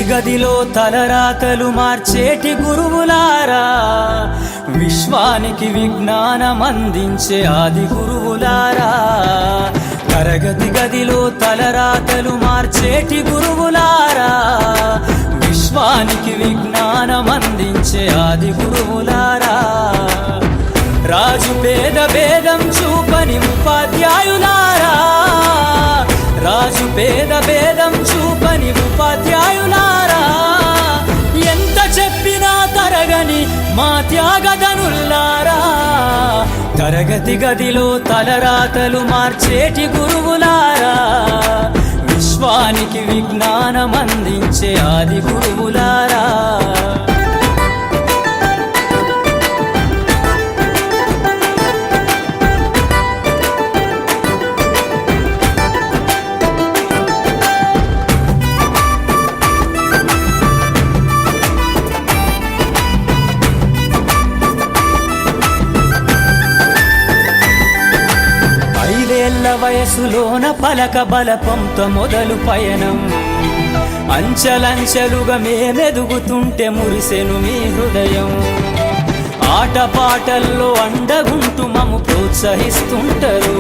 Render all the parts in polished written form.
గదిలో తలరాతలు మార్చేటి గురువులారా, విశ్వానికి విజ్ఞానం అందించే ఆది గురువులారా. తరగతి గదిలో తలరాతలు మార్చేటి గురువులారా, విశ్వానికి విజ్ఞానం అందించే ఆది గురువులారా. రాజు పేద భేదం చూపని ఉపాధ్యాయులారా, రాజు పేద భేదం చూపని ఉపాధ్యాయులారా. ఎంత చెప్పినా తరగని మా త్యాగధనుల్లారా, తరగతి గదిలో తలరాతలు మార్చేటి గురువులారా, విశ్వానికి విజ్ఞానం అందించే ఆది గురువులారా. వయసులోన పలక బలపంతో మొదలు పయనం, అంచెలంచెలుగా మేమెదుగుతుంటే మురిసెను మీ హృదయం. ఆటపాటల్లో అండగుంటూ మము ప్రోత్సహిస్తుంటారు,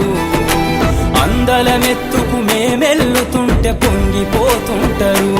అందలమెత్తుకు మేమెల్లుతుంటే పొంగిపోతుంటారు.